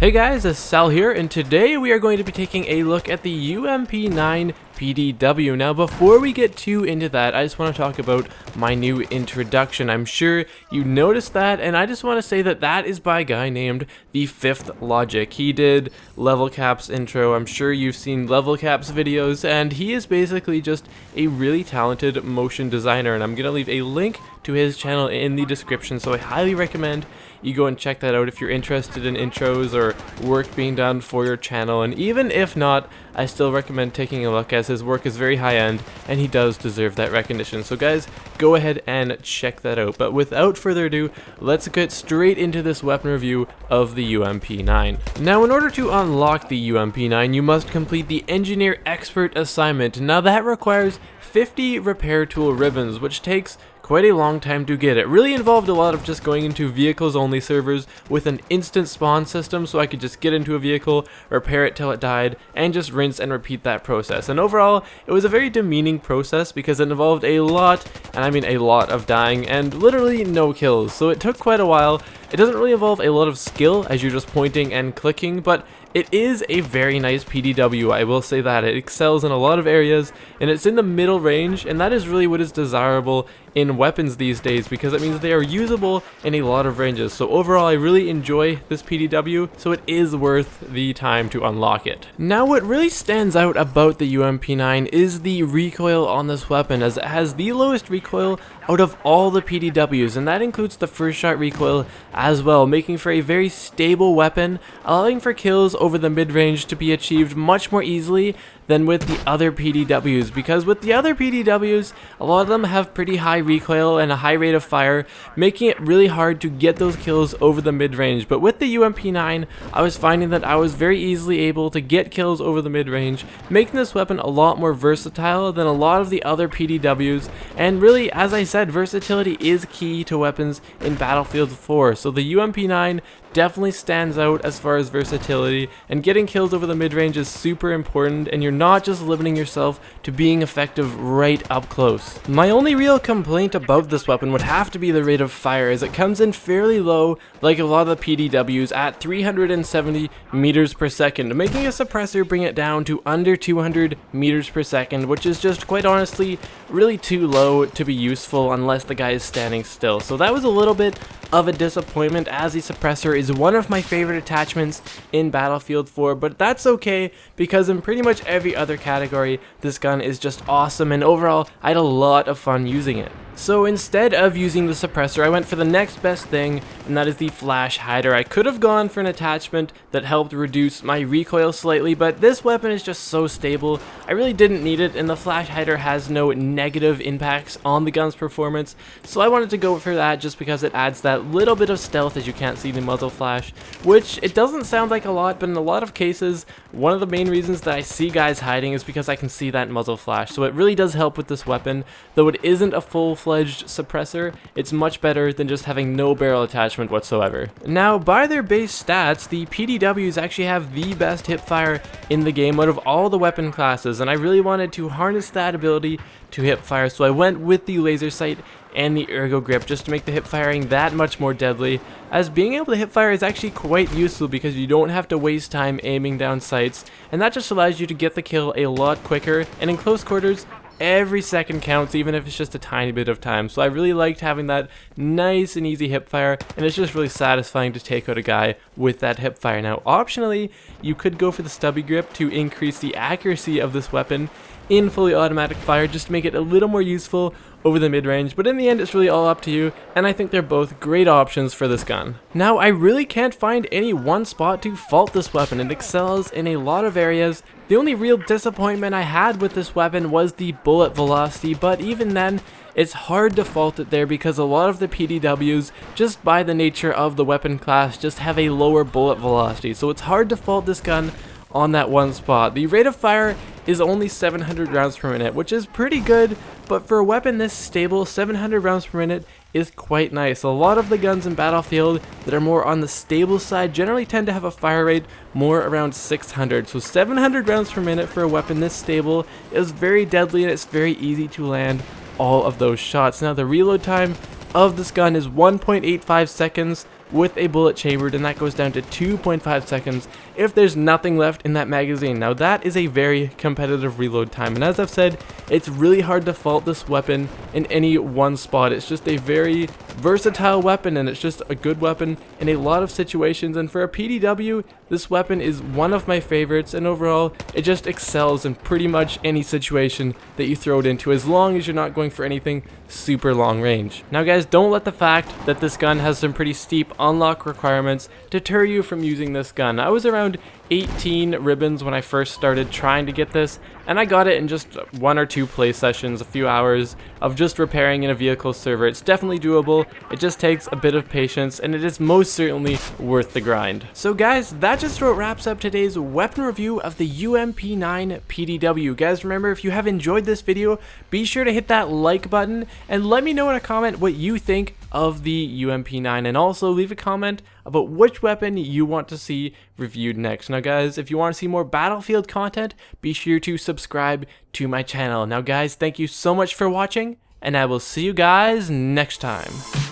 Hey guys, Asal here, and today we are going to be taking a look at the UMP-9 PDW. Now, before we get too into that, I just want to talk about my new introduction. I'm sure you noticed that, and I just want to say that that is by a guy named The Fifth Logic. He did Level Cap's intro. I'm sure you've seen Level Cap's videos, and he is basically just a really talented motion designer, and I'm going to leave a link to his channel in the description, so I highly recommend you go and check that out if you're interested in intros or work being done for your channel. And even if not, I still recommend taking a look, as his work is very high end and he does deserve that recognition. So guys, go ahead and check that out. But without further ado, let's get straight into this weapon review of the UMP-9. Now, in order to unlock the UMP-9, you must complete the Engineer Expert assignment. Now that requires 50 repair tool ribbons, which takes quite a long time to get. It really involved a lot of just going into vehicles only servers with an instant spawn system, so I could just get into a vehicle, repair it till it died, and just rinse and repeat that process. And overall, it was a very demeaning process because it involved a lot, and I mean a lot, of dying and literally no kills. So it took quite a while. It doesn't really involve a lot of skill as you're just pointing and clicking, but it is a very nice PDW, I will say that. It excels in a lot of areas, and it's in the middle range, and that is really what is desirable in weapons these days, because it means they are usable in a lot of ranges. So overall, I really enjoy this PDW, so it is worth the time to unlock it. Now, what really stands out about the UMP-9 is the recoil on this weapon, as it has the lowest recoil out of all the PDWs, and that includes the first shot recoil as well, making for a very stable weapon, allowing for kills over the mid-range to be achieved much more easily than with the other PDWs, because with the other PDWs, a lot of them have pretty high recoil and a high rate of fire, making it really hard to get those kills over the mid-range. But with the UMP-9, I was finding that I was very easily able to get kills over the mid-range, making this weapon a lot more versatile than a lot of the other PDWs. And really, as I said, versatility is key to weapons in Battlefield 4, so the UMP-9 definitely stands out as far as versatility, and getting kills over the mid-range is super important, and you're not just limiting yourself to being effective right up close. My only real complaint about this weapon would have to be the rate of fire, as it comes in fairly low, like a lot of the PDWs, at 370 meters per second, making a suppressor bring it down to under 200 meters per second, which is just quite honestly really too low to be useful unless the guy is standing still. So that was a little bit of a disappointment, as the suppressor is one of my favorite attachments in Battlefield 4, but that's okay, because in pretty much every other category, this gun is just awesome, and overall, I had a lot of fun using it. So instead of using the suppressor, I went for the next best thing, and that is the flash hider. I could have gone for an attachment that helped reduce my recoil slightly, but this weapon is just so stable, I really didn't need it, and the flash hider has no negative impacts on the gun's performance, so I wanted to go for that just because it adds that little bit of stealth, as you can't see the muzzle flash, which it doesn't sound like a lot, but in a lot of cases, one of the main reasons that I see guys hiding is because I can see that muzzle flash, so it really does help with this weapon. Though it isn't a full-fledged suppressor, it's much better than just having no barrel attachment whatsoever. Now, by their base stats, the PDWs actually have the best hipfire in the game out of all the weapon classes, and I really wanted to harness that ability to hipfire, so I went with the laser sight and the ergo grip just to make the hip firing that much more deadly, as being able to hip fire is actually quite useful because you don't have to waste time aiming down sights, and that just allows you to get the kill a lot quicker, and in close quarters, every second counts, even if it's just a tiny bit of time. So I really liked having that nice and easy hip fire, and it's just really satisfying to take out a guy with that hip fire. Now, optionally, you could go for the stubby grip to increase the accuracy of this weapon in fully automatic fire, just to make it a little more useful over the mid-range, but in the end it's really all up to you, and I think they're both great options for this gun. Now, I really can't find any one spot to fault this weapon. It excels in a lot of areas. The only real disappointment I had with this weapon was the bullet velocity, but even then, it's hard to fault it there because a lot of the PDWs, just by the nature of the weapon class, just have a lower bullet velocity, so it's hard to fault this gun on that one spot. The rate of fire is only 700 rounds per minute, which is pretty good, but for a weapon this stable, 700 rounds per minute is quite nice. A lot of the guns in Battlefield that are more on the stable side generally tend to have a fire rate more around 600, so 700 rounds per minute for a weapon this stable is very deadly, and it's very easy to land all of those shots. Now, the reload time of this gun is 1.85 seconds, with a bullet chambered, and that goes down to 2.5 seconds if there's nothing left in that magazine. Now that is a very competitive reload time, and as I've said, it's really hard to fault this weapon in any one spot. It's just a very versatile weapon, and it's just a good weapon in a lot of situations, and for a PDW, this weapon is one of my favorites, and overall, it just excels in pretty much any situation that you throw it into, as long as you're not going for anything super long range. Now guys, don't let the fact that this gun has some pretty steep unlock requirements deter you from using this gun. I was around 18 ribbons when I first started trying to get this, and I got it in just 1 or 2 play sessions, a few hours of just repairing in a vehicle server. It's definitely doable, it just takes a bit of patience, and it is most certainly worth the grind. So guys, that just about wraps up today's weapon review of the UMP-9 PDW. Guys, remember, if you have enjoyed this video, be sure to hit that like button, and let me know in a comment what you think of the UMP-9, and also leave a comment about which weapon you want to see reviewed next. Now guys, if you want to see more Battlefield content, be sure to subscribe to my channel. Now guys, thank you so much for watching, and I will see you guys next time.